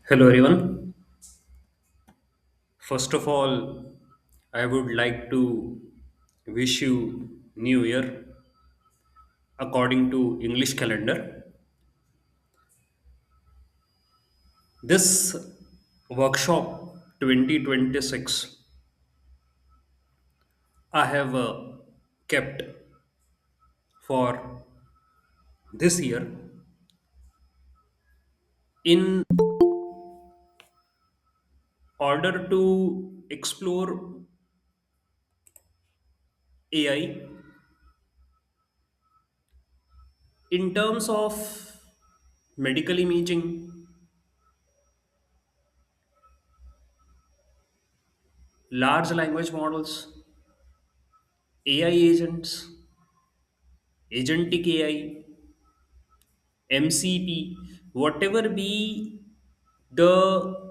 Hello, everyone. First of all, I would like to wish you New Year according to English calendar. This workshop 2026 I have kept for this year in order to explore AI in terms of medical imaging, large language models, AI agents, agentic AI, MCP, whatever be the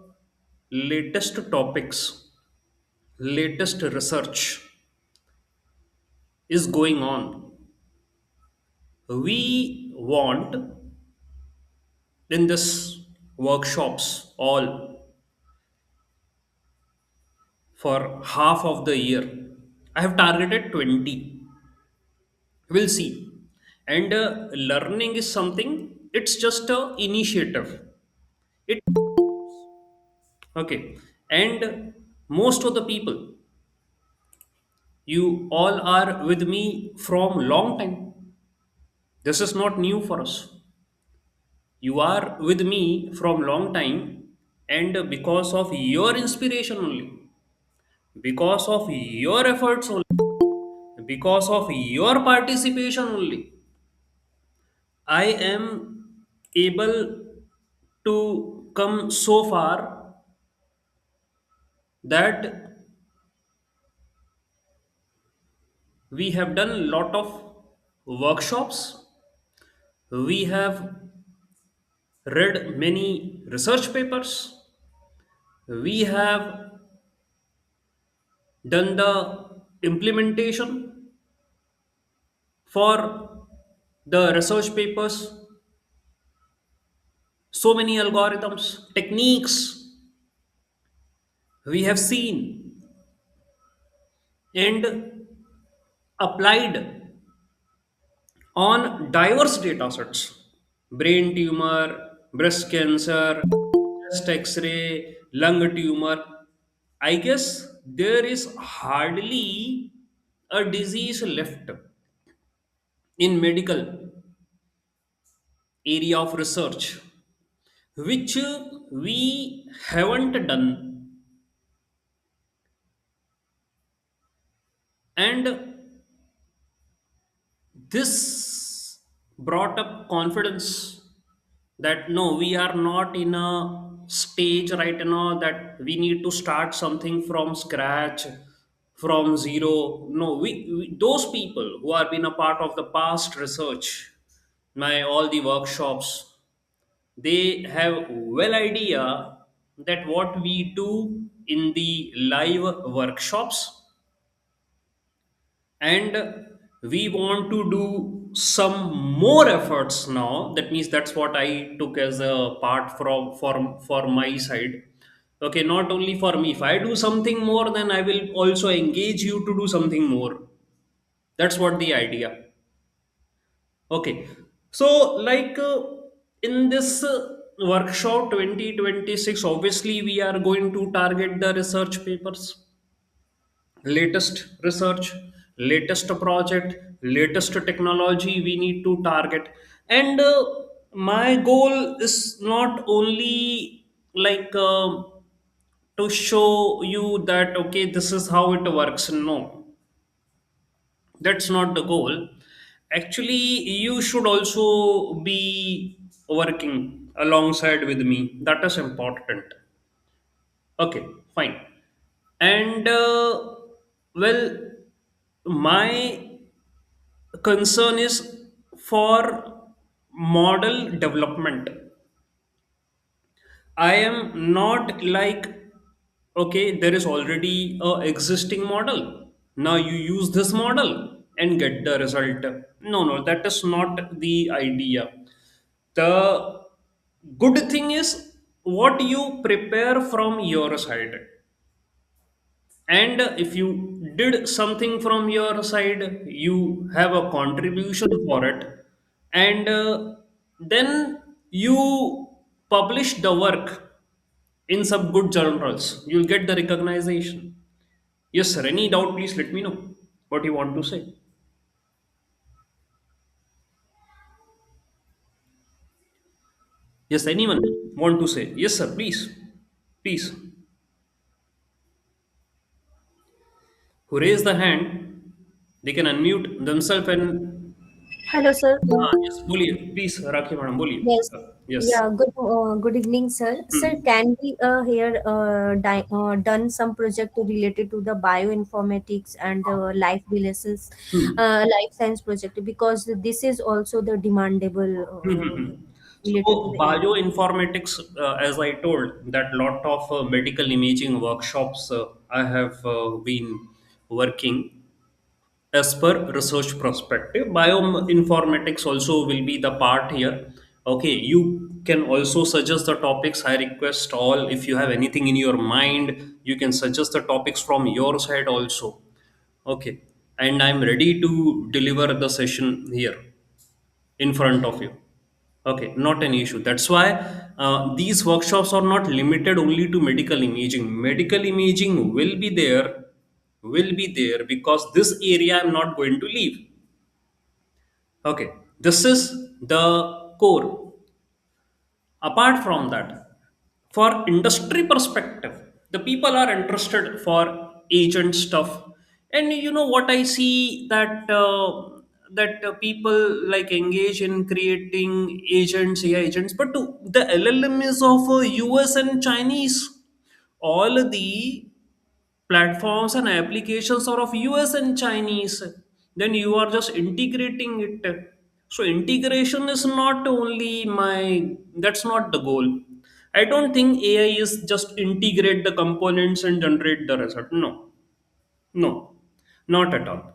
latest topics, latest research is going on. We want in this workshops all for half of the year. I have targeted 20. We'll see. And learning is something, it's just a initiative. It okay. And most of the people, you all are with me from long time. This is not new for us. You are with me from long time, and because of your inspiration only, because of your efforts only, because of your participation only, I am able to come so far that we have done a lot of workshops. We have read many research papers. We have done the implementation for the research papers, so many algorithms, techniques we have seen and applied on diverse data sets: brain tumor, breast cancer, chest x ray, lung tumor. I guess there is hardly a disease left in medical area of research which we haven't done, and this brought up confidence that no, we are not in a stage right now that we need to start something from scratch, from zero. No, we those people who have been a part of the past research, my all the workshops, they have well idea that what we do in the live workshops, and we want to do some more efforts now. That means that's what I took as a part from for my side. Okay, not only for me, if I do something more, then I will also engage you to do something more. That's what the idea. Okay, so like in this workshop 2026, obviously we are going to target the research papers, latest research, latest project, latest technology we need to target. And my goal is not only like to show you that okay, this is how it works. No, that's not the goal. Actually, you should also be working alongside with me. That is important. Okay, fine. And well, my concern is for model development. I am not like, okay, there is already a existing model. Now you use this model and get the result. No, no, that is not the idea. The good thing is what you prepare from your side, and if you did something from your side, you have a contribution for it, and then you publish the work in some good journals, you'll get the recognition. Yes sir, any doubt, please let me know what you want to say. Yes, anyone want to say? Yes sir, please, please. Who raise the hand, they can unmute themselves and Hello, sir. yes, बोलिए please, rakhi madam Yes. बोलिए. Yes. Yeah. Good evening, sir. Sir, Hmm. can we here done some project related to the bioinformatics and life relations, Hmm. life science project, because this is also the demandable Hmm. related to So the AI. bioinformatics, as I told, that lot of medical imaging workshops I have been working as per research perspective. Bioinformatics also will be the part here. Okay, you can also suggest the topics. I request all, if you have anything in your mind, you can suggest the topics from your side also. Okay, and I'm ready to deliver the session here in front of you. Okay, not an issue. That's why these workshops are not limited only to medical imaging. Medical imaging will be there because this area I'm not going to leave. Okay, this is the core. Apart from that, for industry perspective, the people are interested for agent stuff, and you know what I see, that people like engage in creating agents, AI agents, but the LLM is of US and Chinese. All the platforms and applications are of US and Chinese, then you are just integrating it. So integration is not only my, that's not the goal. I don't think AI is just integrate the components and generate the result. No, no, not at all.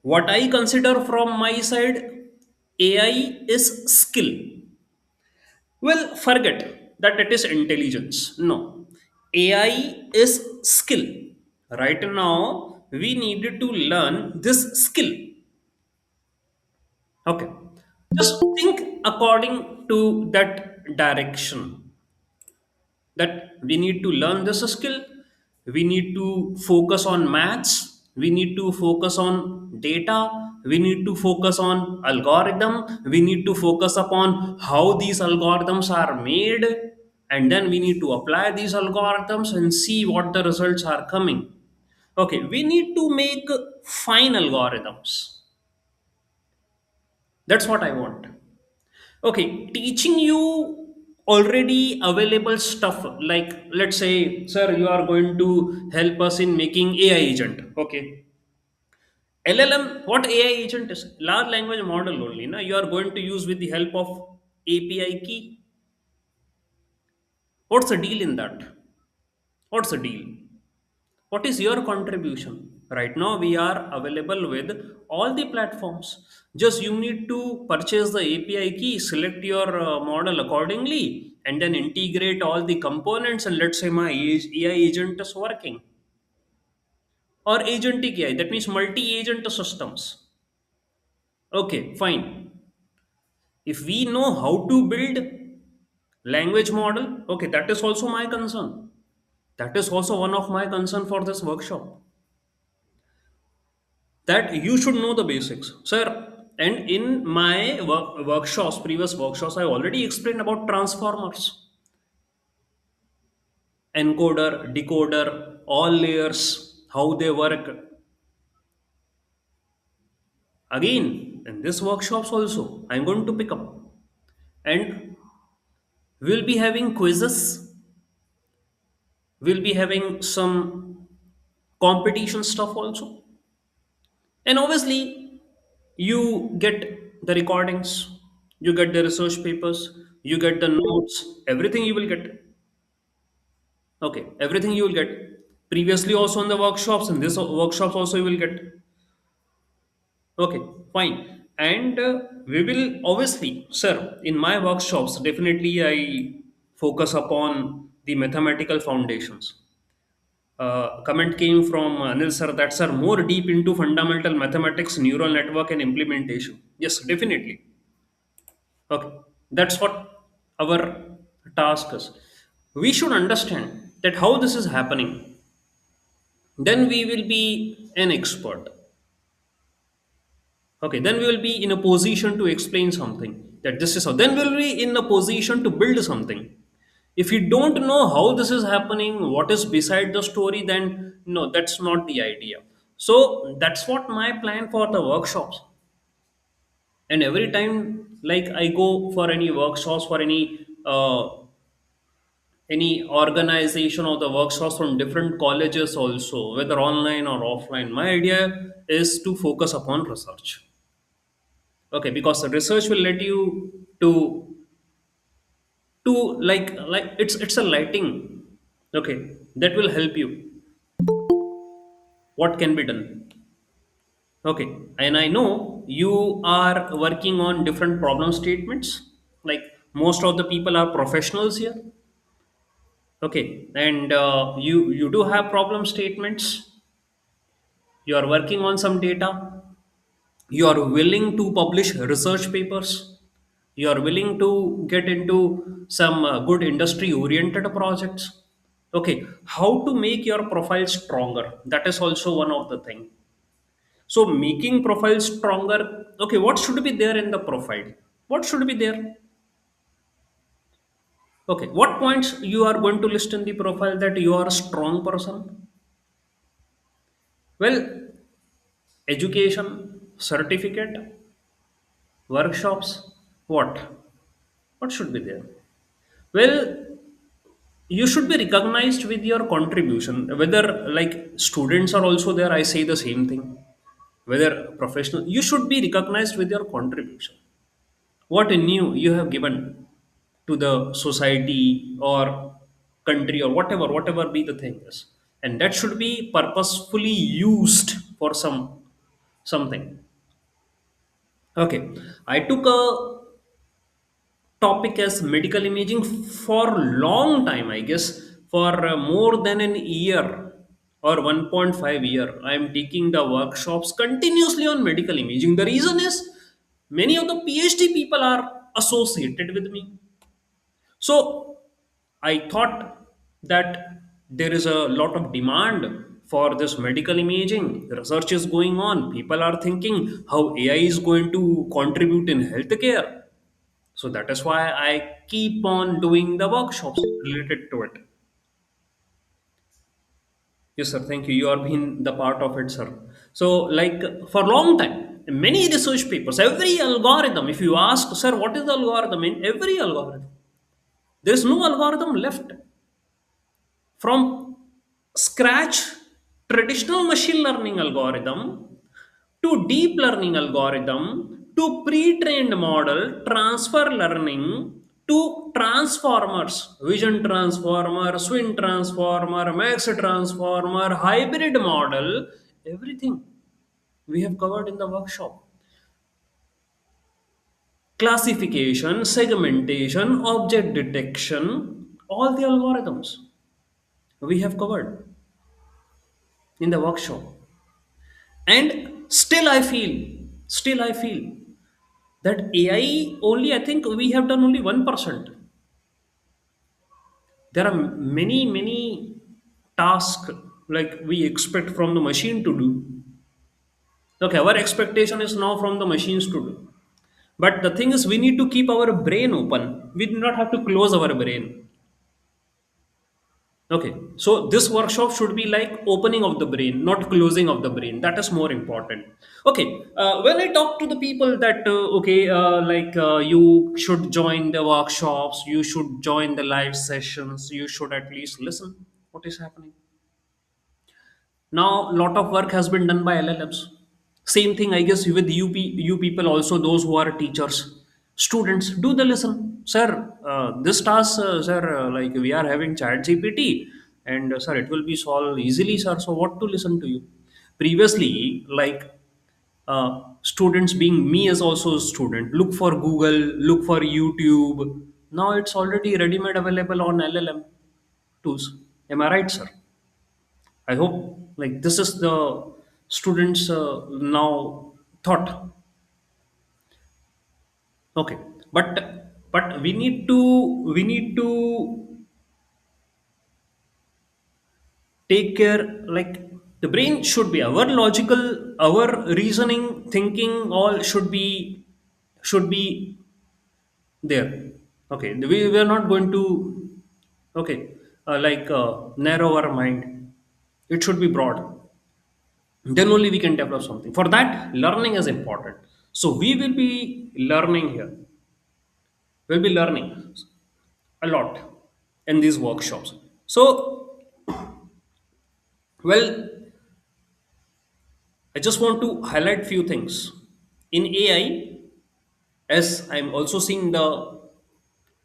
What I consider from my side, AI is skill. Well, forget that it is intelligence. No. AI is skill. Right now, we needed to learn this skill. Okay. Just think according to that direction, that we need to learn this skill, we need to focus on maths, we need to focus on data, we need to focus on algorithm, we need to focus upon how these algorithms are made, and then we need to apply these algorithms and see what the results are coming. Okay, we need to make fine algorithms. That's what I want. Okay, teaching you already available stuff, like let's say, sir, you are going to help us in making AI agent. Okay, LLM, what AI agent is? Large language model only. Na? You are going to use with the help of API key. What's the deal in that? What's the deal? What is your contribution? Right now, we are available with all the platforms. Just you need to purchase the API key, select your model accordingly, and then integrate all the components. And let's say my AI agent is working, or agentic AI, that means multi agent systems. Okay, fine. If we know how to build language model, okay, that is also my concern. That is also one of my concern for this workshop, that you should know the basics, sir. And in my workshops, previous workshops, I already explained about transformers, encoder, decoder, all layers, how they work. Again, in this workshops also I'm going to pick up, and we'll be having quizzes, we'll be having some competition stuff also, and obviously you get the recordings, you get the research papers, you get the notes, everything you will get. Okay, everything you will get. Previously also in the workshops, in this workshops also you will get. Okay, fine. And we will obviously, sir, in my workshops definitely I focus upon the mathematical foundations. Comment came from Anil sir that sir more deep into fundamental mathematics, neural network, and implementation. Yes, definitely. Okay, that's what our task is. We should understand that how this is happening. Then we will be an expert. Okay, then we will be in a position to explain something that this is how. Then we will be in a position to build something. If you don't know how this is happening, what is beside the story, then no, that's not the idea. So that's what my plan for the workshops. And every time, like I go for any workshops for any organization or the workshops from different colleges also, whether online or offline, my idea is to focus upon research. Okay, because the research will let you to like it's a lighting. Okay, that will help you what can be done. Okay, and I know you are working on different problem statements, like most of the people are professionals here. Okay, and you do have problem statements, you are working on some data, you are willing to publish research papers, you are willing to get into some good industry oriented projects. Okay, how to make your profile stronger, that is also one of the thing. So making profile stronger, okay, what should be there in the profile, what should be there? Okay, what points you are going to list in the profile that you are a strong person? Well, education, certificate, workshops, what should be there? Well, you should be recognized with your contribution, whether like students are also there, I say the same thing, whether professional, you should be recognized with your contribution, what new you have given to the society or country or whatever be the thing is, and that should be purposefully used for something. Okay, I took a topic as medical imaging for long time, I guess for more than an year or 1.5 year I am taking the workshops continuously on medical imaging. The reason is many of the PhD people are associated with me. So I thought that there is a lot of demand for this medical imaging, research is going on, people are thinking how AI is going to contribute in healthcare. So that is why I keep on doing the workshops related to it. Yes, sir. Thank you. You have been the part of it, sir. So, like for a long time, many research papers, every algorithm, if you ask, sir, what is the algorithm in every algorithm? There is no algorithm left. From scratch, traditional machine learning algorithm to deep learning algorithm to pre-trained model, transfer learning to transformers, vision transformer, swing transformer, max transformer, hybrid model, everything we have covered in the workshop. Classification, segmentation, object detection, all the algorithms we have covered in the workshop. And still I feel that AI only, I think we have done only 1%. There are many tasks like we expect from the machine to do. Okay, our expectation is now from the machines to do, but the thing is we need to keep our brain open, we do not have to close our brain. Okay, so this workshop should be like opening of the brain, not closing of the brain. That is more important. Okay, when I talk to the people that you should join the workshops, you should join the live sessions, you should at least listen what is happening. Now, lot of work has been done by LLMs. Same thing, I guess, with you people also, those who are teachers, students, do the listen, sir. This task, sir, like we are having Chat GPT, and sir, it will be solved easily, sir. So, what to listen to you? Previously, like students, being me as also a student, look for Google, look for YouTube. Now it's already ready made available on LLM tools. Am I right, sir? I hope like this is the students now thought. Okay, but we need to take care, like the brain should be our logical, our reasoning, thinking, all should be there. Okay, we are not going to, okay, narrow our mind. It should be broad. Then only we can develop something. For that, learning is important. So we will be learning here. We'll be learning a lot in these workshops. So, well, I just want to highlight few things. In AI, as I'm also seeing the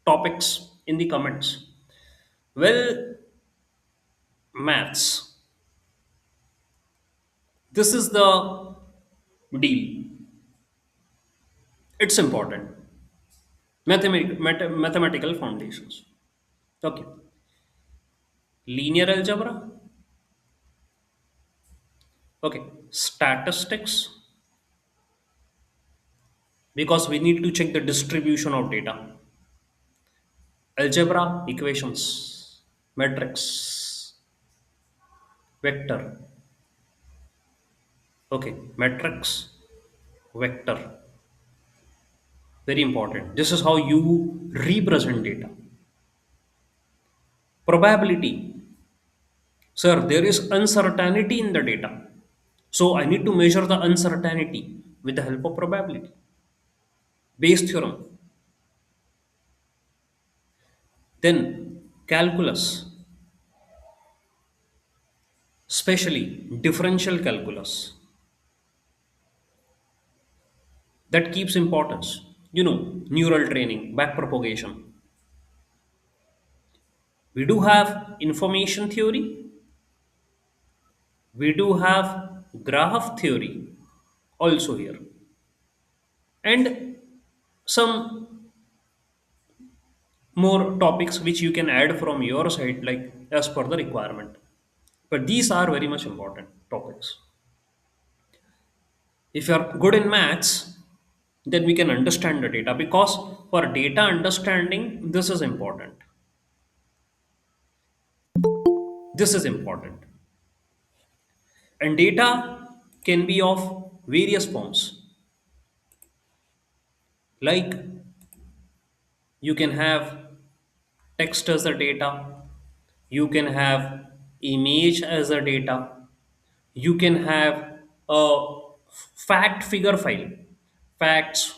topics in the comments. Well, maths. This is the deal. It's important. Mathematical foundations. Okay. Linear algebra. Okay. Statistics. Because we need to check the distribution of data. Algebra, equations, matrix, vector. Okay. Matrix, vector. Very important. This is how you represent data. Probability. Sir, there is uncertainty in the data. So I need to measure the uncertainty with the help of probability. Bayes theorem. Then calculus, especially differential calculus. That keeps importance. Neural training, backpropagation. We do have information theory. We do have graph theory also here. And some more topics which you can add from your side, like as per the requirement. But these are very much important topics. If you are good in maths, then we can understand the data, because for data understanding, this is important. This is important. And data can be of various forms. Like you can have text as a data, you can have image as a data, you can have a fact figure file, facts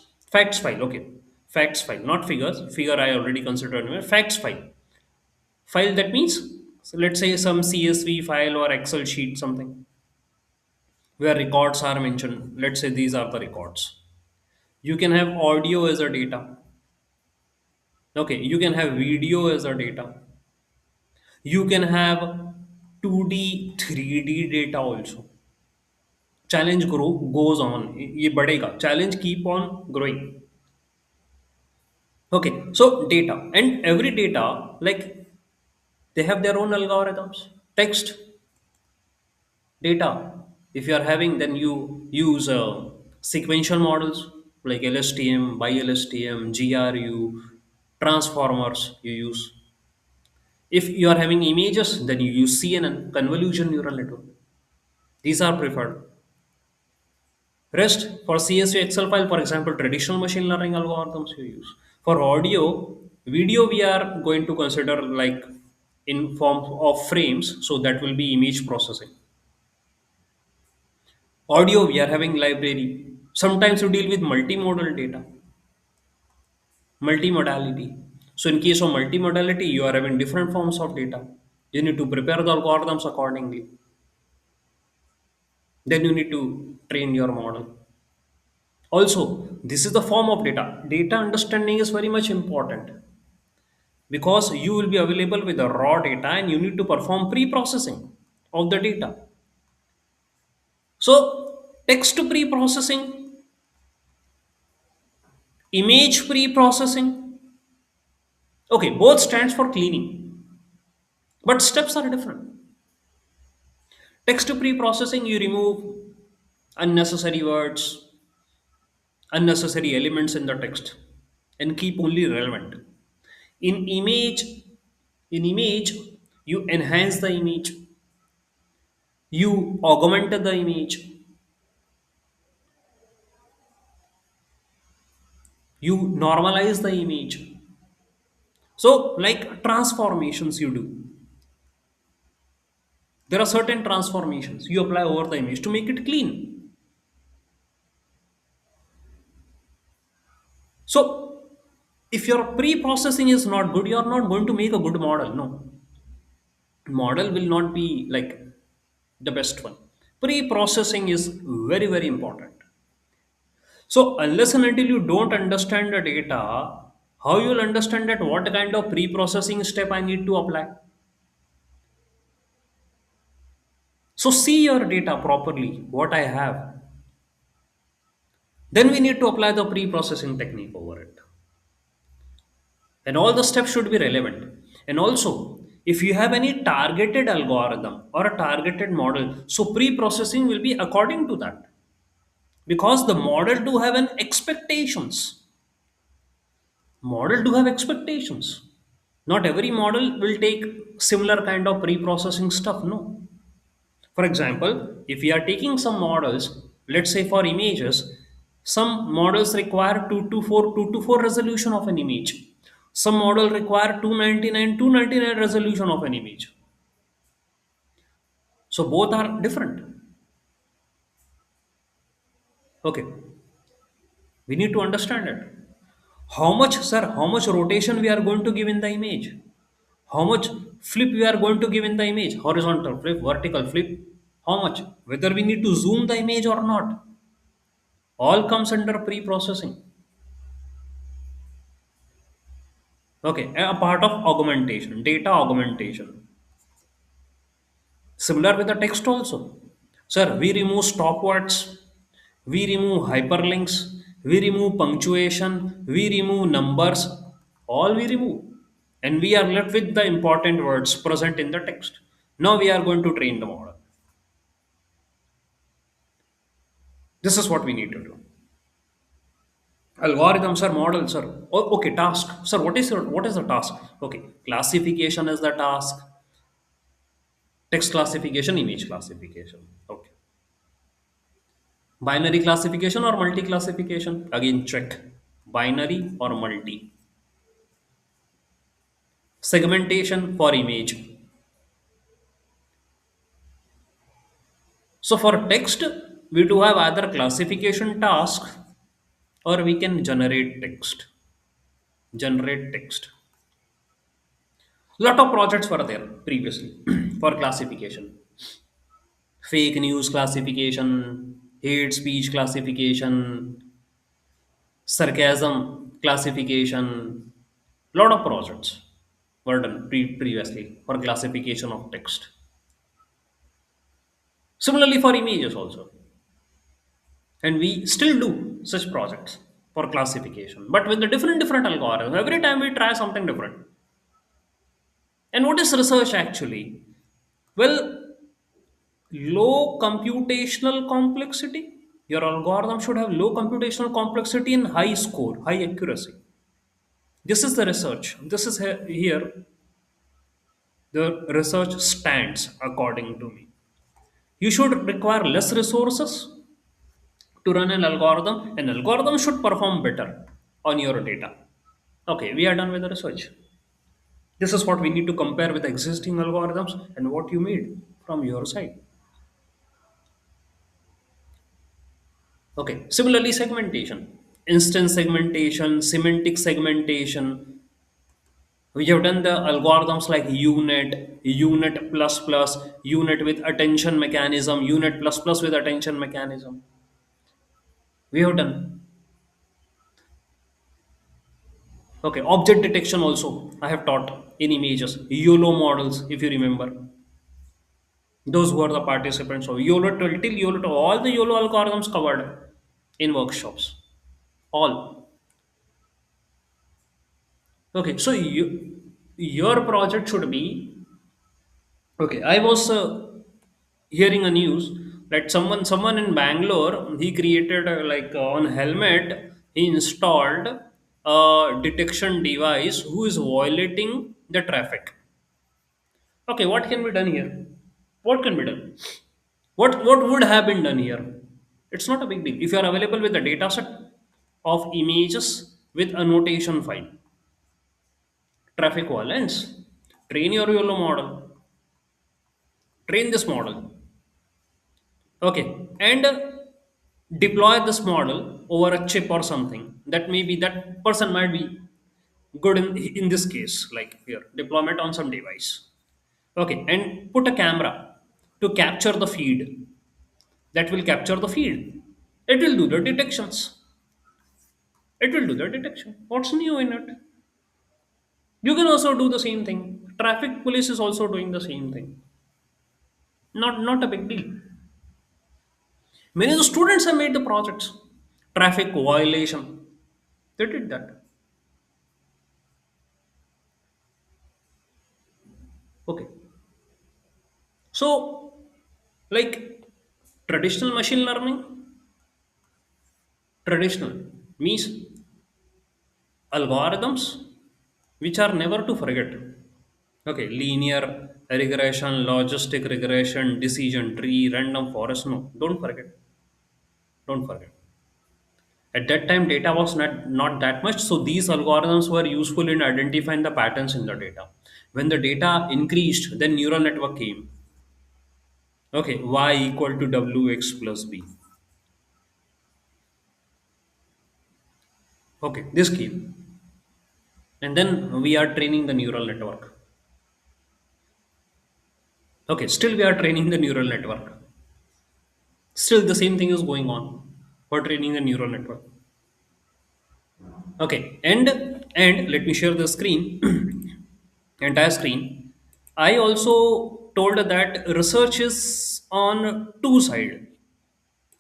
file, okay, facts file, not figures. Figure I already considered anyway. Facts file, that means, so let's say some CSV file or Excel sheet, something where records are mentioned. Let's say these are the records. You can have audio as a data. Okay, you can have video as a data. You can have 2D, 3D data also. Challenge goes on. ये बढ़ेगा. Challenge keep on growing. Okay, so data, and every data, like they have their own algorithms. Text data, if you are having, then you use sequential models like LSTM, BiLSTM, GRU, transformers you use. If you are having images, then you use CNN, convolution neural network. These are preferred. Rest for CSV Excel file, for example, traditional machine learning algorithms you use. For audio, video, we are going to consider like in form of frames, so that will be image processing. Audio, we are having library. Sometimes you deal with multimodal data, multimodality. So in case of multimodality, you are having different forms of data. You need to prepare the algorithms accordingly. Then you need to train your model. Also, this is the form of data. Data understanding is very much important, because you will be available with the raw data and you need to perform pre-processing of the data. So, text pre-processing, image pre-processing, Okay, both stands for cleaning, but steps are different. Text pre-processing, you remove unnecessary words, unnecessary elements in the text, and keep only relevant. In image, in image, you enhance the image, you augment the image, you normalize the image. So, like transformations you do. There are certain transformations you apply over the image to make it clean. So, if your pre-processing is not good, you are not going to make a good model. No, model will not be like the best one. Pre-processing is very, very important. So, unless and until you don't understand the data, how you will understand that what kind of pre-processing step I need to apply? So, see your data properly, what I have. Then we need to apply the pre-processing technique over it. And all the steps should be relevant. And also, if you have any targeted algorithm or a targeted model, so pre-processing will be according to that. Because the model do have an expectations. Model do have expectations. Not every model will take similar kind of pre-processing stuff. No. For example, if we are taking some models, let's say for images, some models require 224 resolution of an image. Some model require 299 resolution of an image. So both are different. Okay, we need to understand it. How much, sir, how much rotation we are going to give in the image? How much flip we are going to give in the image? Horizontal flip, vertical flip. How much? Whether we need to zoom the image or not. All comes under pre-processing. Okay, a part of augmentation, data augmentation. Similar with the text also. Sir, we remove stop words, we remove hyperlinks, we remove punctuation, we remove numbers, all we remove. And we are left with the important words present in the text. Now we are going to train the model. This is what we need to do. Algorithms are models, sir. Oh, okay, task. Sir, what is the task? Okay, classification is the task. Text classification, image classification. Okay. Binary classification or multi classification? Again, check. Binary or multi. Segmentation for image. So for text, we do have either classification task or we can generate text. Generate text. Lot of projects were there previously for classification. Fake news classification, hate speech classification, sarcasm classification. Lot of projects were done previously for classification of text. Similarly for images also. And we still do such projects for classification, but with the different algorithms. Every time we try something different. And what is research actually? Well, low computational complexity. Your algorithm should have low computational complexity and high score, high accuracy. This is the research. This is here the research stands according to me. You should require less resources to run an algorithm. An algorithm should perform better on your data. Okay, we are done with the research. This is what we need to compare with existing algorithms and what you made from your side. Okay, similarly, segmentation, instance segmentation, semantic segmentation. We have done the algorithms like UNet, UNet plus plus, UNet with attention mechanism, UNet plus plus with attention mechanism. We have done. Okay, object detection also I have taught in images, YOLO models, if you remember. Those who are the participants of YOLO till YOLO, all the YOLO algorithms covered in workshops. All. Okay, so your project should be, okay. I was hearing a news that someone in Bangalore, he created on helmet he installed a detection device who is violating the traffic. Okay, what can be done here? What can be done? What would have been done here? It's not a big deal. If you are available with a data set of images with annotation file, traffic violence, train your YOLO model, train this model, okay, and deploy this model over a chip or something. That maybe that person might be good in this case, like here, deployment on some device. Okay, and put a camera to capture the feed. That will capture the feed. It will do the detections. It will do the detection. What's new in it? You can also do the same thing. Traffic police is also doing the same thing. Not a big deal. Many of the students have made the projects. Traffic violation. They did that. Okay. So, like traditional machine learning, traditional means algorithms which are never to forget. Okay, linear regression, logistic regression, decision tree, random forest. No, don't forget. Don't forget. At that time, data was not that much, so these algorithms were useful in identifying the patterns in the data. When the data increased, then neural network came. Okay, y equal to wx plus b. Okay, this came. And then we are training the neural network. Okay, still we are training the neural network. Still the same thing is going on for training the neural network. Okay, and let me share the screen, entire screen. I also told that research is on two side.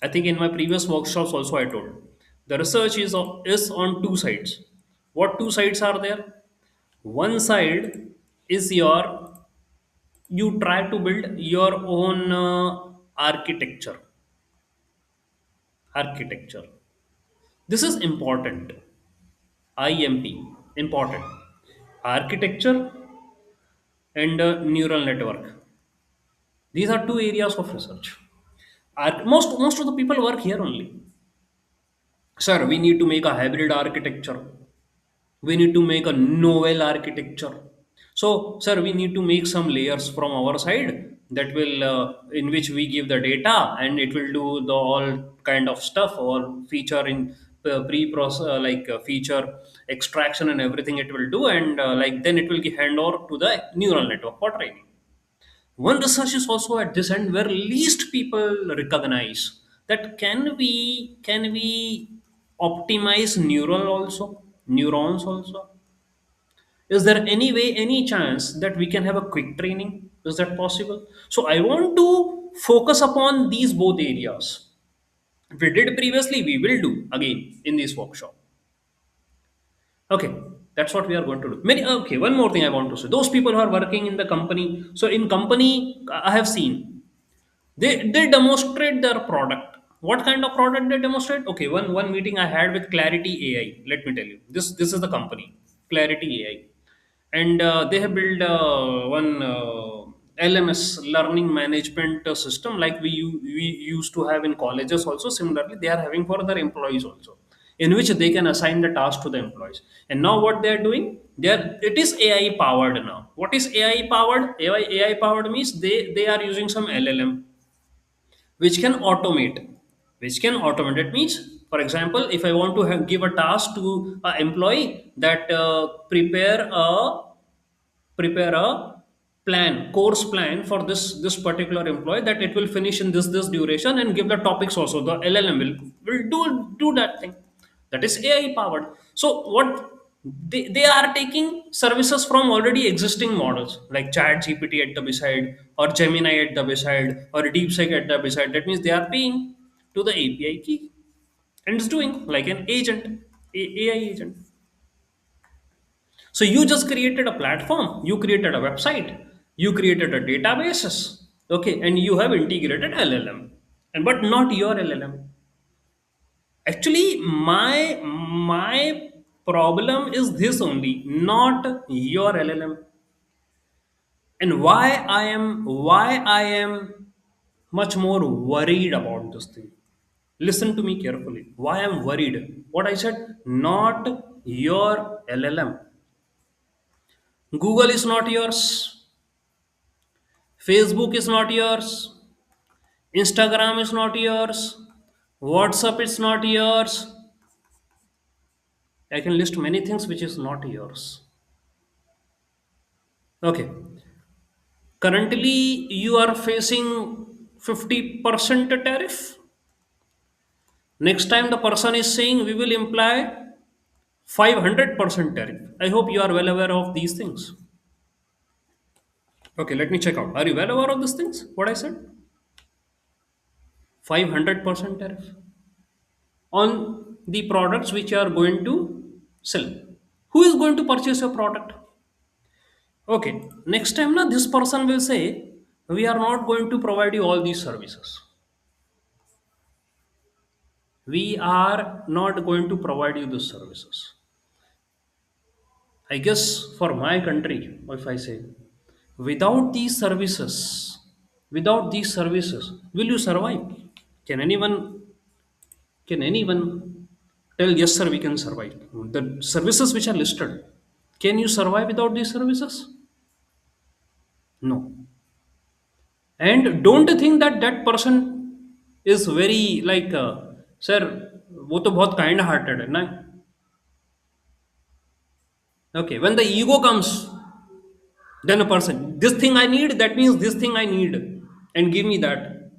I think in my previous workshops also I told the research is on two sides. What two sides are there? One side is you try to build your own architecture. Architecture. This is important. IMP, important. Architecture and neural network. These are two areas of research. Most of the people work here only. Sir, we need to make a hybrid architecture. We need to make a novel architecture. So, sir, we need to make some layers from our side that will in which we give the data and it will do the all kind of stuff or feature in pre-process feature extraction and everything it will do, and then it will give hand over to the neural network for training. One research is also at this end where least people recognize that can we optimize neurons also. Is there any way, any chance that we can have a quick training? Is that possible? So I want to focus upon these both areas. We did previously, we will do again in this workshop. Okay, that's what we are going to do. Many okay. One more thing I want to say: those people who are working in the company. So in company, I have seen they demonstrate their product. What kind of product they demonstrate? Okay, one meeting I had with Clarity AI. Let me tell you, this is the company, Clarity AI, and they have built one LMS, learning management system, like we used to have in colleges also. Similarly, they are having for their employees also, in which they can assign the task to the employees. And now what they are doing, it is AI powered now. What is AI powered? AI powered means they are using some LLM which can automate. It means, for example, if I want to give a task to an employee that prepare a course plan for this particular employee, that it will finish in this duration, and give the topics also, the LLM will do that thing. That is AI powered. So what they are taking services from already existing models like chat GPT at the beside, or Gemini at the beside, or DeepSeek at the beside. That means they are paying to the API key, and it's doing like an agent, AI agent. So you just created a platform, you created a website, you created a databases, okay, and you have integrated LLM, and but not your LLM. Actually, my problem is this only, not your LLM. And why I am much more worried about this thing. Listen to me carefully. Why I'm worried? What I said, not your LLM. Google is not yours. Facebook is not yours. Instagram is not yours. WhatsApp is not yours. I can list many things which is not yours. Okay. Currently, you are facing 50% tariff. Next time, the person is saying we will imply 500% tariff. I hope you are well aware of these things. Okay, let me check out. Are you well aware of these things? What I said? 500% tariff on the products which you are going to sell. Who is going to purchase your product? Okay, next time now this person will say, we are not going to provide you all these services. We are not going to provide you these services. I guess for my country, if I say, without these services, without these services, will you survive? Can anyone tell yes, sir, we can survive? The services which are listed, can you survive without these services? No. And don't think that that person is very like, sir, वो तो बहुत kind hearted है ना. Okay, when the ego comes, then a person, this thing I need, that means this thing I need, and give me that.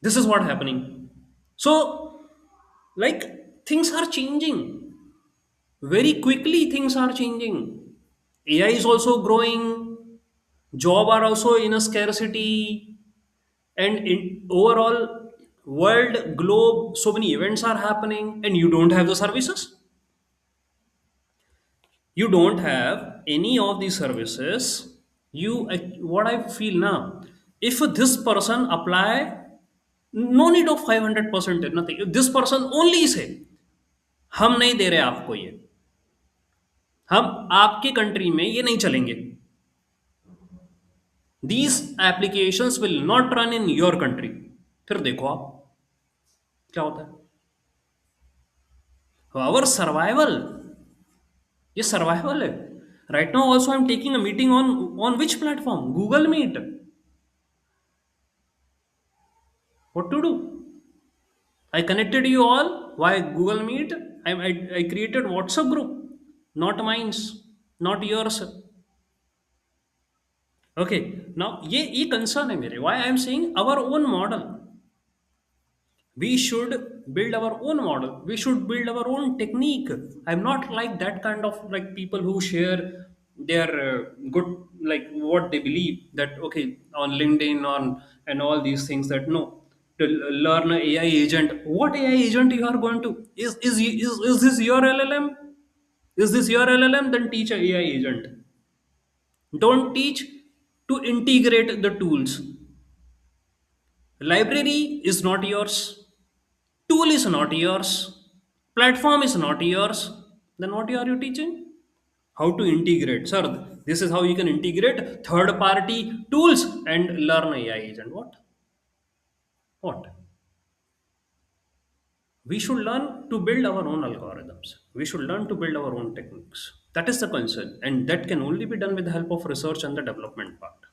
This is what happening. So, like, things are changing very quickly. Things are changing. AI is also growing. Job are also in a scarcity, and in overall world globe, so many events are happening, and you don't have the services. You don't have any of these services. You what I feel now, if this person apply, no need of 500% nothing. If this person only say, हम नहीं दे रहे आपको ये, हम आपके country में ये नहीं चलेंगे, these applications will not run in your country, फिर देखो आप क्या होता है. Our survival, ये सर्वाइवल है. Right now also I am taking a meeting on which platform, Google Meet. What to do? I connected you all via Google Meet. I created WhatsApp group, not mine's, not yours. Okay, now ये concern है मेरे. Why I am saying our own model. We should build our own model. We should build our own technique. I'm not like that kind of like people who share their good, like what they believe, that okay, on LinkedIn, on and all these things, that no, to learn a AI agent. What AI agent you are going to, is this your LLM? Is this your LLM? Then teach a AI agent. Don't teach to integrate the tools. Library is not yours. Tool is not yours. Platform is not yours. Then what are you teaching? How to integrate, sir? This is how you can integrate third party tools and learn AI agent. What? We should learn to build our own algorithms. We should learn to build our own techniques. That is the concern, and that can only be done with the help of research and the development part.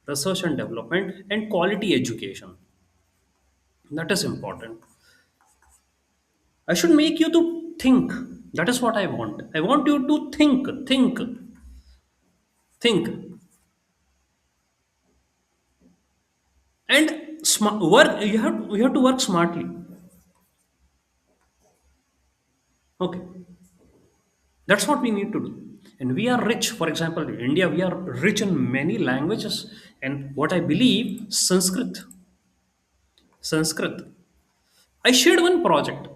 Research and development and quality education, that is important. I should make you to think. That is what I want. I want you to think, and smart work. You have to work smartly. Okay, that's what we need to do. And we are rich. For example, in India, we are rich in many languages. And what I believe, Sanskrit. I shared one project.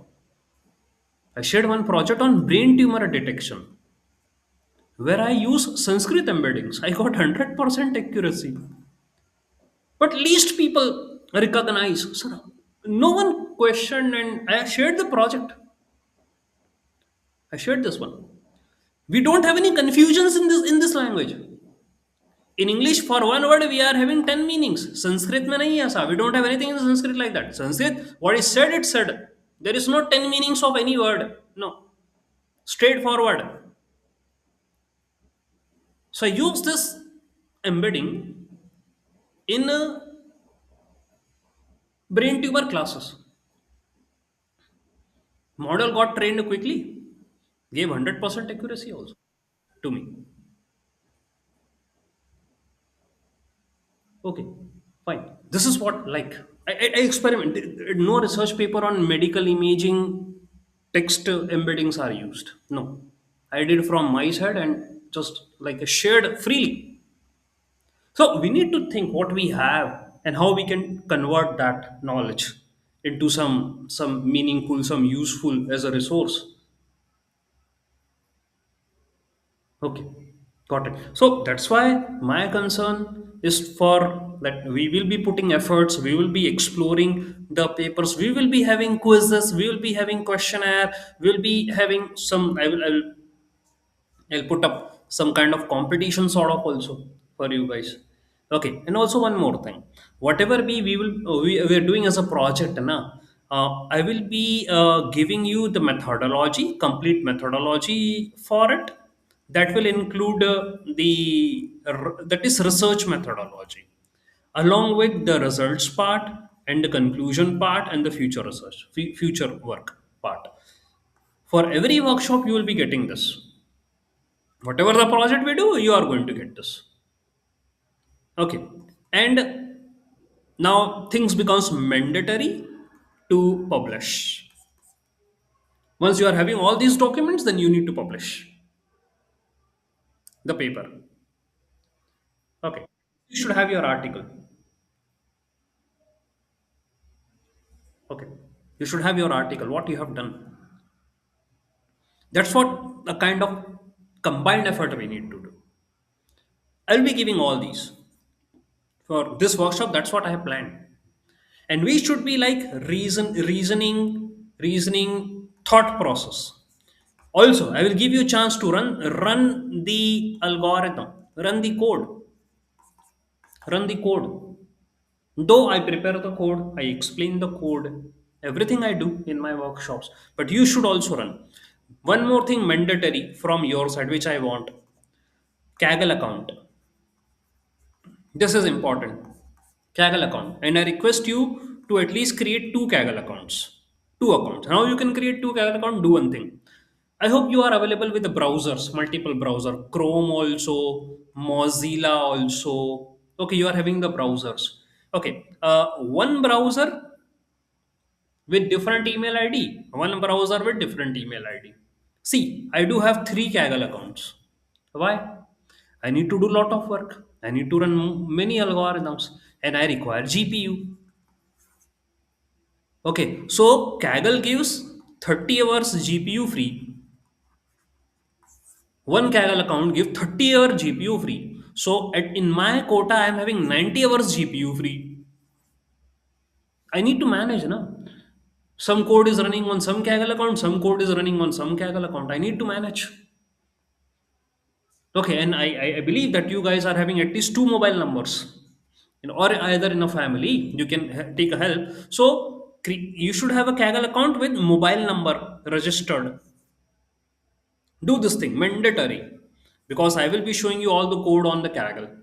I shared one project on brain tumor detection. where I use Sanskrit embeddings. I got 100% accuracy. But least people recognize. Sir, no one questioned, and I shared the project. I shared this one. We don't have any confusions in this language. In English, for one word, we are having 10 meanings. Sanskrit mein nahi hai aisa. We don't have anything in Sanskrit like that. Sanskrit, what is said, it's said. There is no 10 meanings of any word. No. Straightforward. So I use this embedding in brain tumor classes. Model got trained quickly, gave 100% accuracy also to me. Okay, fine. This is what, like, I experiment. No research paper on medical imaging text embeddings are used. No, I did from my side and just like shared freely. So we need to think what we have and how we can convert that knowledge into some meaningful, some useful as a resource. Okay, got it. So that's why my concern is for that we will be putting efforts, we will be exploring the papers, we will be having quizzes, we will be having questionnaire, we will be having some. I'll put up some kind of competition sort of also for you guys. Okay, and also one more thing. Whatever we are doing as a project, na, I will be giving you the methodology, complete methodology for it. That will include that is research methodology, along with the results part and the conclusion part and the future research, future work part. For every workshop, you will be getting this. Whatever the project we do, you are going to get this. Okay, and now things becomes mandatory to publish. Once you are having all these documents, then you need to publish the paper. Okay, you should have your article. Okay, you should have your article, what you have done. That's what a kind of combined effort we need to do. I'll be giving all these for this workshop. That's what I have planned. And we should be like reasoning thought process. Also, I will give you a chance to run the algorithm, run the code, run the code. Though I prepare the code, I explain the code, everything I do in my workshops, but you should also run. One more thing mandatory from your side, which I want: Kaggle account. This is important. Kaggle account. And I request you to at least create two Kaggle accounts. Two accounts. Now you can create two Kaggle accounts, do one thing. I hope you are available with the browsers, multiple browser, Chrome also, Mozilla also. Okay, you are having the browsers. Okay, one browser with different email ID, one browser with different email ID. See, I do have three Kaggle accounts. Why? I need to do lot of work. I need to run many algorithms, and I require GPU. Okay, so Kaggle gives 30 hours GPU free. One Kaggle account gives 30 hours GPU free. So in my quota, I am having 90 hours GPU free. I need to manage, na? Some code is running on some Kaggle account, some code is running on some Kaggle account. I need to manage. Okay, and I believe that you guys are having at least two mobile numbers, or either in a family, you can take a help. So you should have a Kaggle account with mobile number registered. Do this thing, mandatory, because I will be showing you all the code on the Kaggle.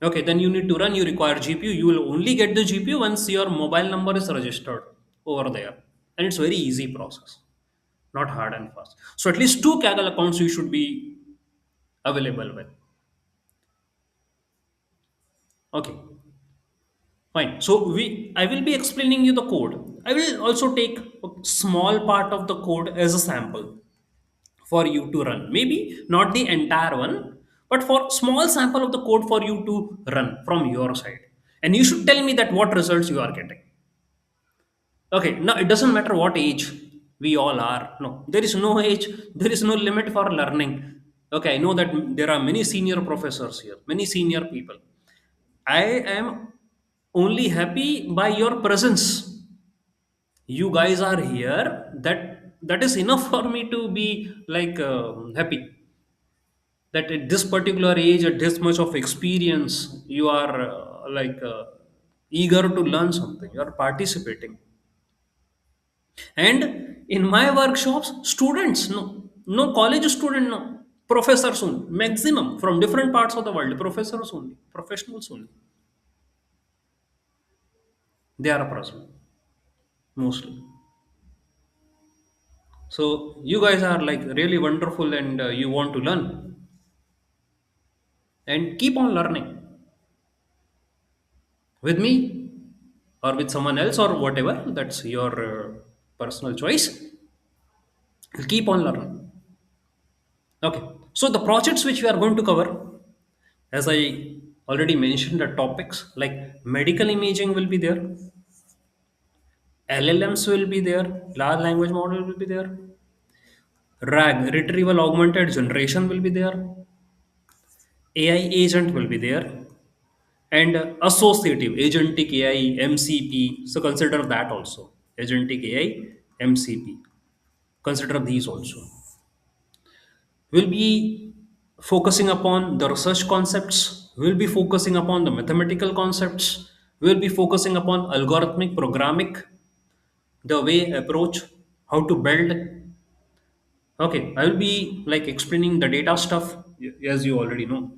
Okay, then you need to run, you require GPU. You will only get the GPU once your mobile number is registered over there. And it's very easy process, not hard and fast. So at least two Kaggle accounts you should be available with. Okay, fine. So I will be explaining you the code. I will also take a small part of the code as a sample for you to run. Maybe not the entire one, but for small sample of the code for you to run from your side. And you should tell me that what results you are getting. Okay, now it doesn't matter what age we all are. No, there is no age, there is no limit for learning. Okay, I know that there are many senior professors here, many senior people. I am only happy by your presence. You guys are here. That is enough for me to be like happy. That at this particular age, at this much of experience, you are eager to learn something. You are participating. And in my workshops, students, no college student, no professors only, maximum from different parts of the world, professors only, professionals only. They are present mostly. So you guys are like really wonderful, and you want to learn and keep on learning with me or with someone else or whatever. That's your personal choice. You'll keep on learning. Okay. So the projects which we are going to cover, as I already mentioned, the topics like medical imaging will be there, LLMs will be there, large language model will be there, RAG, retrieval augmented generation will be there, AI agent will be there, and associative agentic AI MCP. So consider that also. Agentic AI MCP. Consider these also. We'll be focusing upon the research concepts. We'll be focusing upon the mathematical concepts. We'll be focusing upon algorithmic programming, the way approach, how to build. Okay, I will be like explaining the data stuff, as you already know.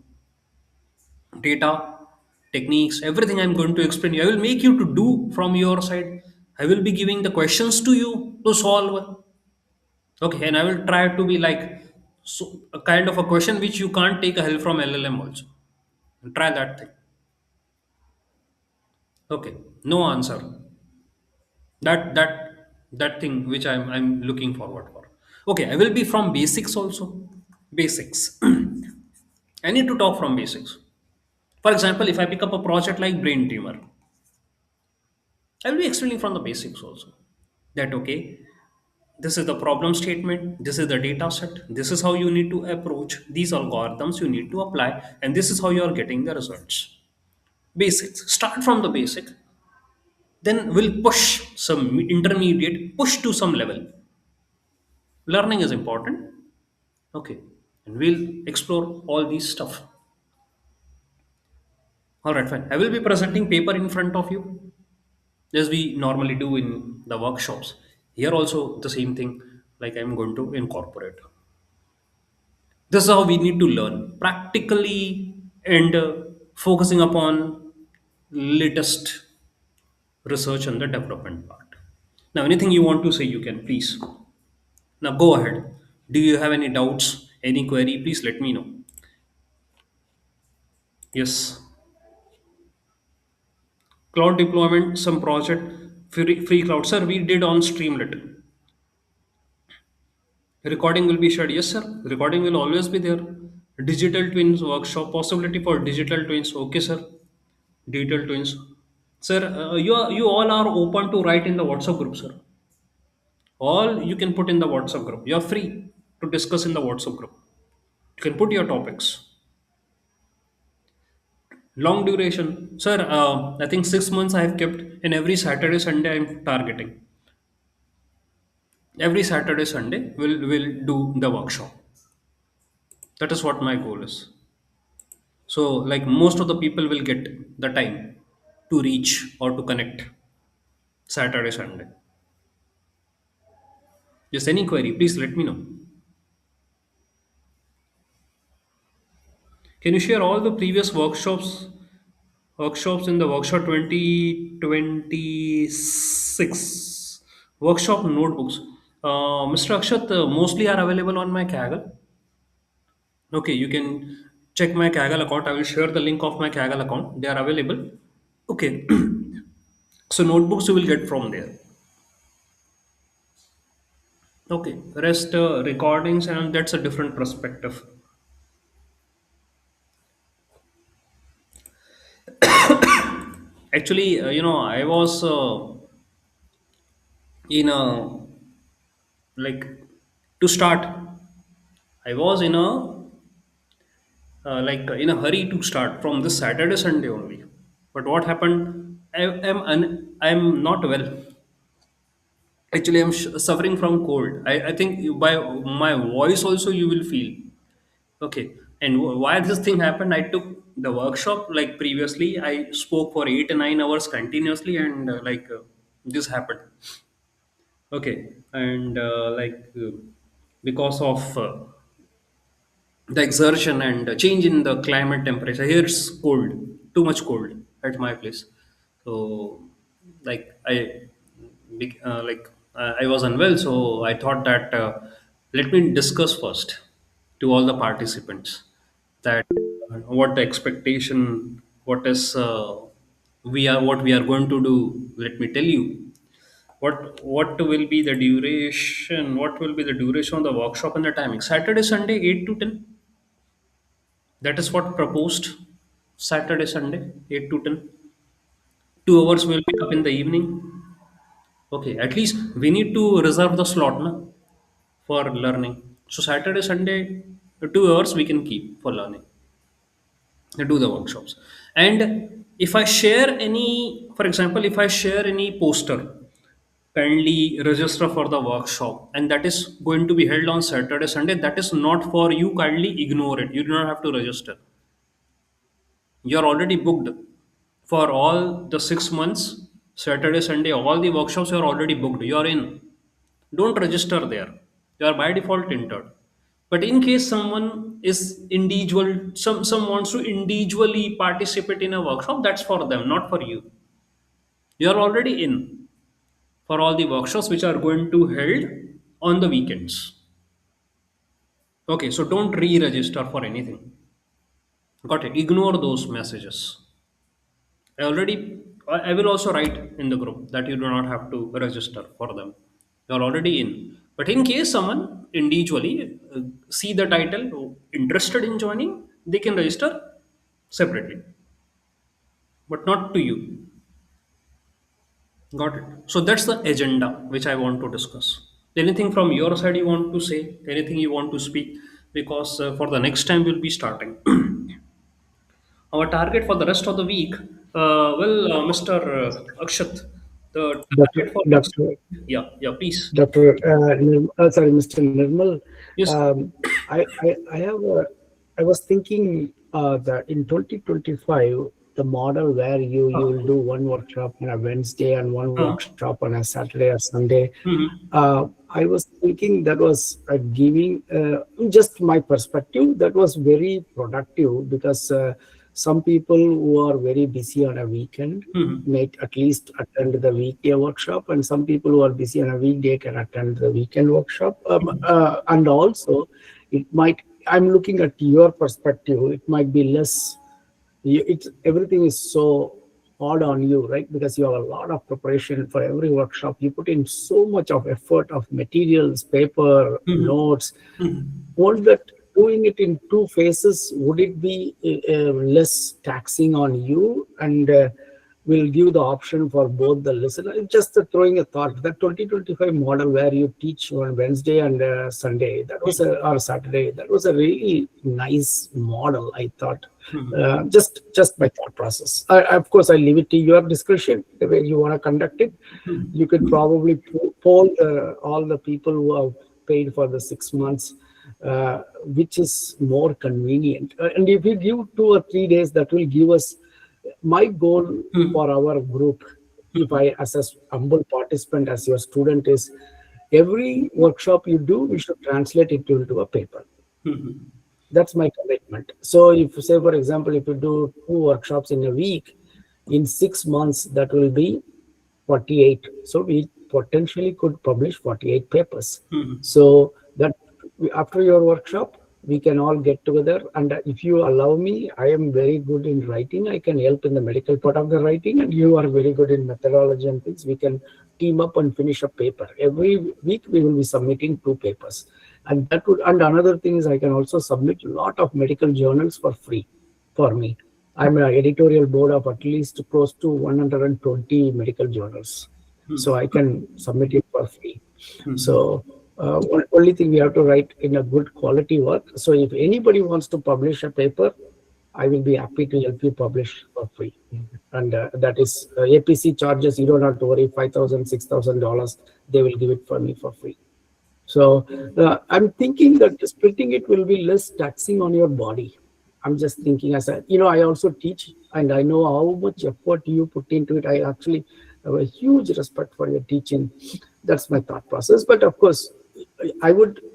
Data, techniques, everything I'm going to explain you. I will make you to do from your side. I will be giving the questions to you to solve. Okay, and I will try to be like so a kind of a question which you can't take a help from LLM also. Try that thing. Okay, no answer. That thing which I'm looking forward for. Okay, I will be from basics also. Basics. I need to talk from basics. For example, if I pick up a project like brain tumor, I will be explaining from the basics also. That okay, this is the problem statement, this is the data set, this is how you need to approach these algorithms you need to apply, and this is how you are getting the results. Basics. Start from the basic, then we'll push some intermediate, push to some level. Learning is important. Okay. And we'll explore all these stuff. All right, fine. I will be presenting paper in front of you as we normally do in the workshops. Here also the same thing, like I'm going to incorporate. This is how we need to learn practically and focusing upon latest research and the development part. Now, anything you want to say, you can please. Now, go ahead. Do you have any doubts, any query? Please let me know. Yes. Cloud deployment, some project, free cloud. Sir, we did on Streamlit. Recording will be shared. Yes, sir. Recording will always be there. Digital twins workshop, possibility for digital twins. Okay, sir. Digital twins. Sir, you all are open to write in the WhatsApp group, sir. All you can put in the WhatsApp group. You are free to discuss in the WhatsApp group. You can put your topics. Long duration, sir. I think 6 months I have kept, and every Saturday Sunday I'm targeting. Every Saturday Sunday we'll do the workshop. That is what my goal is. So like most of the people will get the time to reach or to connect Saturday Sunday. Just any query, please let me know. Can you share all the previous workshops in the workshop 2026 workshop notebooks? Mr. Akshat, mostly are available on my Kaggle. Okay, you can check my Kaggle account. I will share the link of my Kaggle account. They are available. Okay, so notebooks you will get from there. Okay, rest recordings, and that's a different perspective. Actually, I was in a like to start. I was in a in a hurry to start from this Saturday, Sunday only. But what happened? I'm not well. Actually, suffering from cold. I think by my voice also you will feel. Okay. And why this thing happened? I took the workshop like previously. I spoke for 8 to 9 hours continuously, and this happened. Okay. And because of the exertion and change in the climate temperature, here it's cold, too much cold at my place. So, like I was unwell, so I thought that let me discuss first to all the participants that what the expectation, what we are going to do. Let me tell you what will be the duration, what will be the duration of the workshop and the timing. Saturday, Sunday, 8 to 10. That is what proposed. Saturday, Sunday, 8 to 10. 2 hours will pick up in the evening. Okay, at least we need to reserve the slot na, for learning. So Saturday, Sunday, 2 hours we can keep for learning. Do the workshops. And if I share any, for example, if I share any poster, kindly register for the workshop, and that is going to be held on Saturday, Sunday, that is not for you, kindly ignore it. You do not have to register. You're already booked for all the 6 months, Saturday, Sunday, all the workshops you're already booked. You're in. Don't register there. You are by default entered. But in case someone is individual, some wants to individually participate in a workshop, that's for them, not for you. You are already in for all the workshops which are going to held on the weekends. Okay, so don't re-register for anything. Got it. Ignore those messages. I will also write in the group that you do not have to register for them. You're already in. But in case someone individually see the title, interested in joining, they can register separately, but not to you. Got it. So that's the agenda which I want to discuss. Anything from your side you want to say? Anything you want to speak? Because for the next time we'll be starting. Our target for the rest of the week, Mr. Akshat, the Dr. target for next Dr. week. Yeah, yeah, please. Dr. Sorry, Mr. Nirmal. Yes. I have I was thinking that in 2025, the model where you will Uh, do one workshop on a Wednesday and one uh, workshop on a Saturday or Sunday. mhm, I was thinking that was giving just my perspective. That was very productive because some people who are very busy on a weekend mhm, may at least attend the weekday workshop, and some people who are busy on a weekday can attend the weekend workshop. And also, it might. I'm looking at your perspective. It might be less it's everything is so hard on you, right? Because you have a lot of preparation for every workshop. You put in so much of effort of materials, paper, mhm, notes. mhm, Was that doing it in two phases, would it be less taxing on you, and will give the option for both the listener? Just throwing a thought, that 2025 model where you teach on Wednesday and Sunday, that was or Saturday, that was a really nice model, I thought. mhm, Just my thought process. Of course, I leave it to your discretion the way you want to conduct it. You could probably poll all the people who have paid for the 6 months, which is more convenient. And if you give 2 or 3 days, that will give us. My goal mhm, for our group, if I, as a humble participant, as your student, is every workshop you do, we should translate it into a paper. mhm, That's my commitment. So if, say, for example, if you do 2 workshops in a week, in 6 months, that will be 48. So we potentially could publish 48 papers. mhm, So that after your workshop, we can all get together. And if you allow me, I am very good in writing. I can help in the medical part of the writing, and you are very good in methodology and things. We can team up and finish a paper. Every week we will be submitting 2 papers. And that would, and another thing is I can also submit a lot of medical journals for free for me. I'm an editorial board of at least close to 120 medical journals. So I can submit it for free. mhm. So Only thing we have to write in a good quality work. So if anybody wants to publish a paper, I will be happy to help you publish for free. And that is APC charges. You don't have to worry. $5,000, $6,000. They will give it for me for free. So I'm thinking that splitting it will be less taxing on your body. I'm just thinking as I also teach and I know how much effort you put into it. I actually have a huge respect for your teaching. That's my thought process. But of course,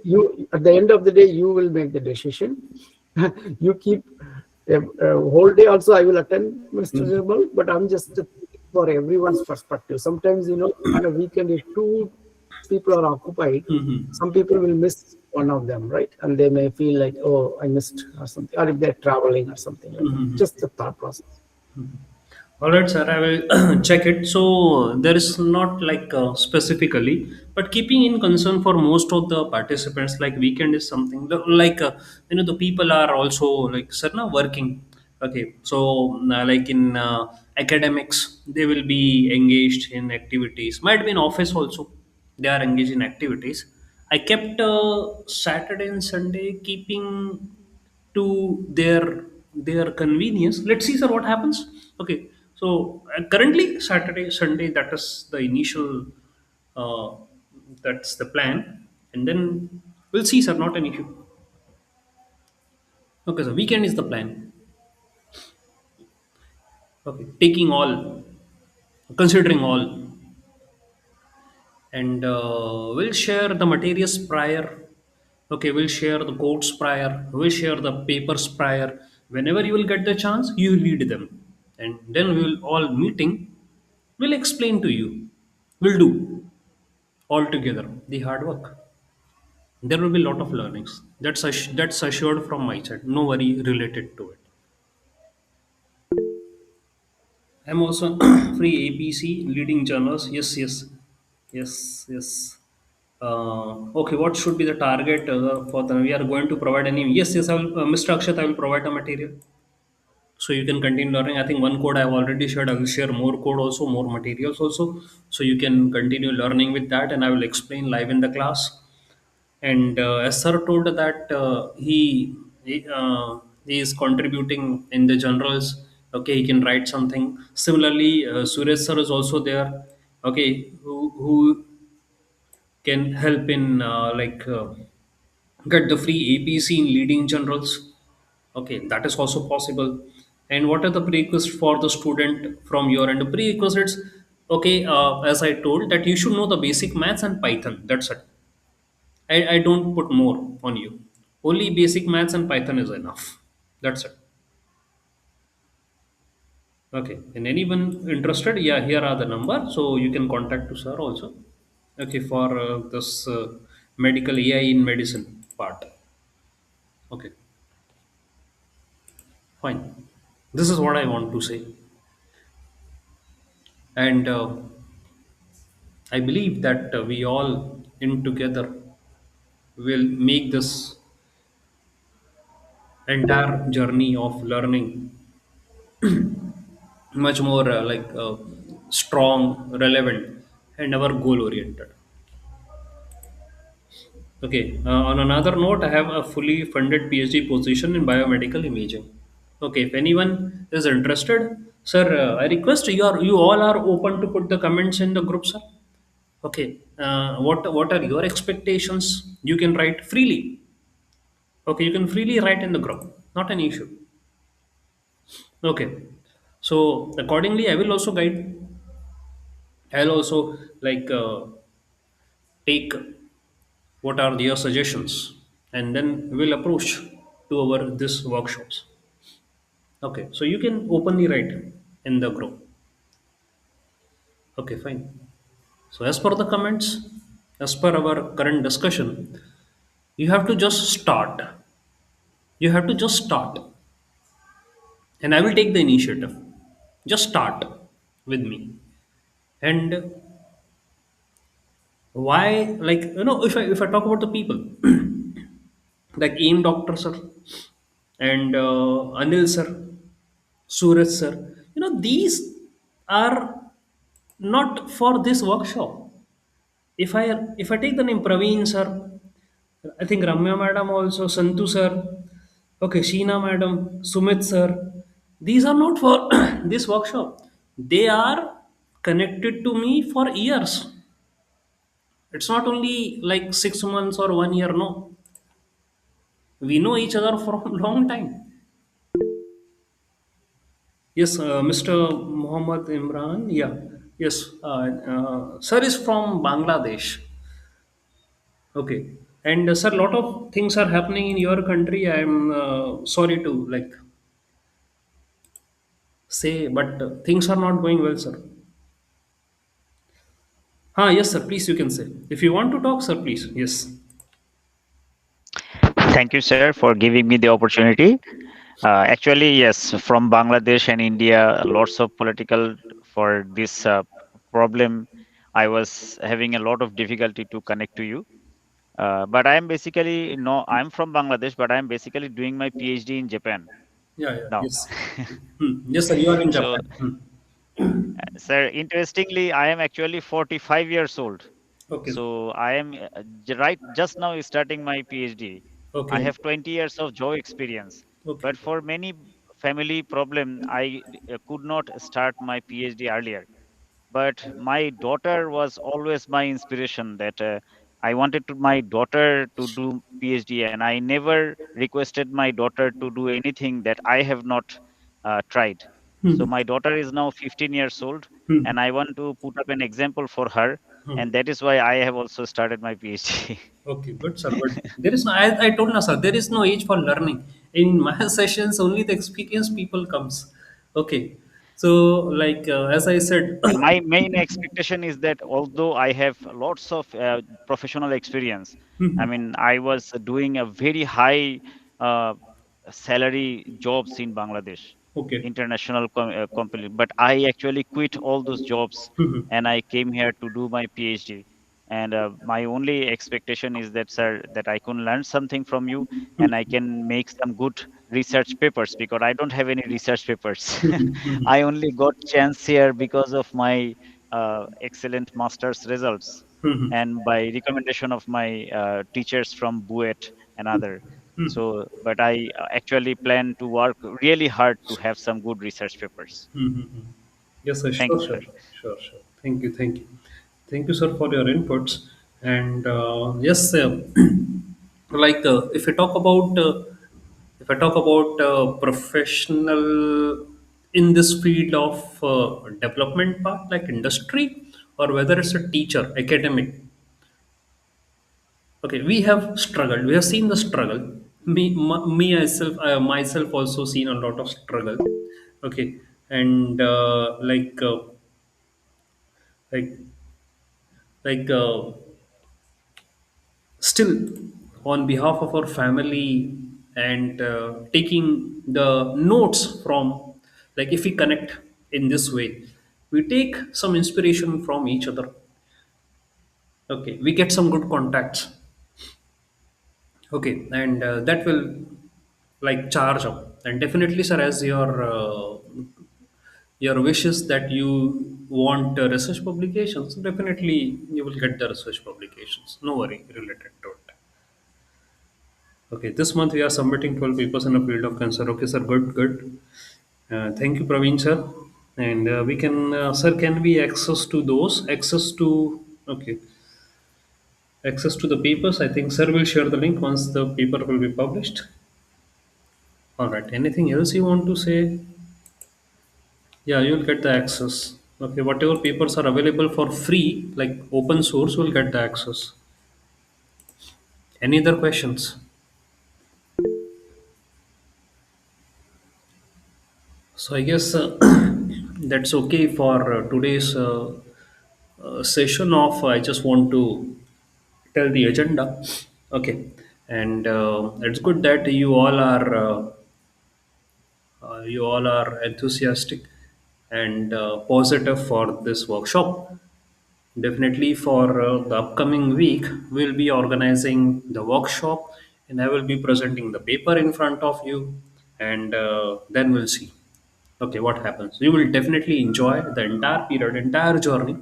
you at the end of the day, you will make the decision. You keep a whole day also I will attend, Mr. Jamal, but I'm just for everyone's perspective. Sometimes, on a weekend, if two people are occupied, some people will miss one of them, right? And they may feel like, oh, I missed or something, or if they're traveling or something like that. Just the thought process. All right, sir. I will check it. So there is not like specifically, but keeping in concern for most of the participants, like weekend is something like the people are also like sir now working. Okay, so like in academics, they will be engaged in activities. Might be in office also. They are engaged in activities. I kept Saturday and Sunday keeping to their convenience. Let's see, sir, what happens. Okay, so currently Saturday, Sunday, that is the initial, uh, that's the plan, and then we'll see, sir. Not an issue. Okay, so weekend is the plan. Okay, taking all, considering all, and we'll share the materials prior. Okay, we'll share the quotes prior, we'll share the papers prior. Whenever you will get the chance, you lead them, and then we will all meeting, we'll explain to you, we'll do all together the hard work. There will be a lot of learnings. That's assured from my side, no worry related to it. I'm also free APC leading journals. Yes, yes, yes, yes. Okay, what should be the target for the? We are going to provide any? Yes, yes. I will, Mr. Akshat. I will provide a material, so you can continue learning. I think one code I have already shared. I will share more code also, more materials also, so you can continue learning with that. And I will explain live in the class. And as sir told that he is contributing in the journals. Okay, he can write something. Similarly, Suresh sir is also there. Okay, who can help in get the free APC in leading generals. Okay, that is also possible. And what are the prerequisites for the student from your end? The prerequisites, okay, as I told, that you should know the basic maths and Python. That's it. I don't put more on you. Only basic maths and Python is enough. That's it. Okay. And anyone interested? Yeah, here are the number. So you can contact to sir also. Okay, for this medical AI in medicine part. Okay, fine. This is what I want to say. And I believe that we all in together will make this entire journey of learning much more strong, relevant, and our goal oriented. Okay. On another note, I have a fully funded PhD position in biomedical imaging. Okay. If anyone is interested, sir, I request you all are open to put the comments in the group, sir. Okay. What are your expectations? You can write freely. Okay. You can freely write in the group. Not an issue. Okay. So accordingly, I will also guide. I'll also take what are your suggestions, and then we'll approach to our this workshops. Okay, so you can openly write in the group. Okay, fine. So as per the comments, as per our current discussion, you have to just start. You have to just start, and I will take the initiative. Just start with me. And why, like, if I talk about the people, like AIM Doctor sir and Anil sir, Suraj sir, these are not for this workshop. If I take the name Praveen sir, I think Ramya madam also, Santu sir, okay, Sheena madam, Sumit sir, these are not for this workshop. They are connected to me for years. It's not only like 6 months or 1 year, no. We know each other for a long time. Yes, Mr. Muhammad Imran. Yeah, yes. Sir is from Bangladesh. Okay, and sir, lot of things are happening in your country. I am sorry to like say, but things are not going well, sir. Yes, sir. Please, you can say. If you want to talk, sir, please. Yes. Thank you, sir, for giving me the opportunity. Actually, yes, from Bangladesh and India, lots of political for this problem. I was having a lot of difficulty to connect to you. But I am basically no, I'm from Bangladesh, but I am basically doing my PhD in Japan Yeah, yeah. now. Yes. Yes, sir. You are in So, Japan. sir, interestingly, I am actually 45 years old. Okay. So I am right just now starting my PhD. I Okay. have 20 years of job experience, Okay. but for many family problem, I could not start my PhD earlier. But my daughter was always my inspiration. That I wanted to my daughter to do PhD, and I never requested my daughter to do anything that I have not tried. So Hmm. my daughter is now 15 years old, Hmm. and I want to put up an example for her, Hmm. and that is why I have also started my PhD. Okay, good, sir. But there is no. I told you, sir. There is no age for learning. In my sessions, only the experienced people comes. Okay, so like as I said. And my main expectation is that although I have lots of professional experience, I mean, I was doing a very high uh, salary jobs in Bangladesh, Okay. international company, but I actually quit all those jobs and I came here to do my PhD. And my only expectation is that, sir, that I can learn something from you and I can make some good research papers because I don't have any research papers. I only got chance here because of my excellent master's results and by recommendation of my teachers from Buet and other. So, but I actually plan to work really hard to have some good research papers. Yes, sir. Thank Sure, you, sure, sir. sure, sure. Thank you, thank you, thank you, sir, for your inputs. And yes, like if I talk about professional in this field of development part, like industry, or whether it's a teacher, academic. Okay, we have struggled. We have seen the struggle. Me myself, myself also seen a lot of struggle. Okay, and like still on behalf of our family and taking the notes from, like if we connect in this way, we take some inspiration from each other. Okay, we get some good contacts. Okay, and that will like charge up. And definitely, sir, as your wishes that you want research publications, definitely you will get the research publications. No worry related to it. Okay, this month we are submitting 12 papers in the field of cancer. Okay, sir, good, good. Thank you, Praveen, sir. And we can, sir, can we access to those? Access to, okay, access to the papers. I think sir will share the link once the paper will be published. All right. Anything else you want to say? Yeah, you'll get the access. Okay, whatever papers are available for free, like open source, will get the access. Any other questions? So I guess that's okay for today's session of. I just want to tell the agenda. Okay, and it's good that you all are enthusiastic and positive for this workshop. Definitely for the upcoming week, we'll be organizing the workshop and I will be presenting the paper in front of you, and then we'll see. Okay, what happens? You will definitely enjoy the entire period, entire journey.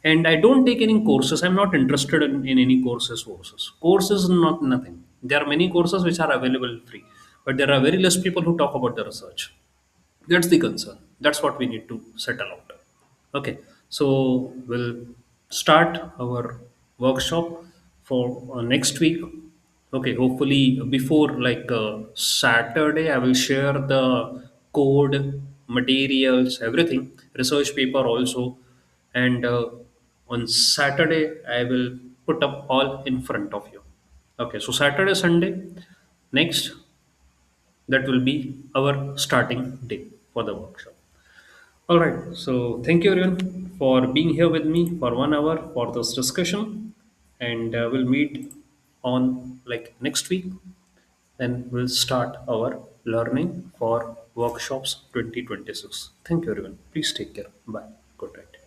And I don't take any courses. I'm not interested in any courses. Not nothing. There are many courses which are available free, but there are very less people who talk about the research. That's the concern. That's what we need to settle out. Okay, so we'll start our workshop for next week. Okay, hopefully before like Saturday I will share the code, materials, everything, research paper also. And on Saturday I will put up all in front of you. Okay, so Saturday, Sunday next, that will be our starting day for the workshop. All right. So thank you everyone for being here with me for 1 hour for this discussion, and we'll meet on like next week. Then we'll start our learning for workshops 2026. Thank you everyone. Please take care. Bye. Good night.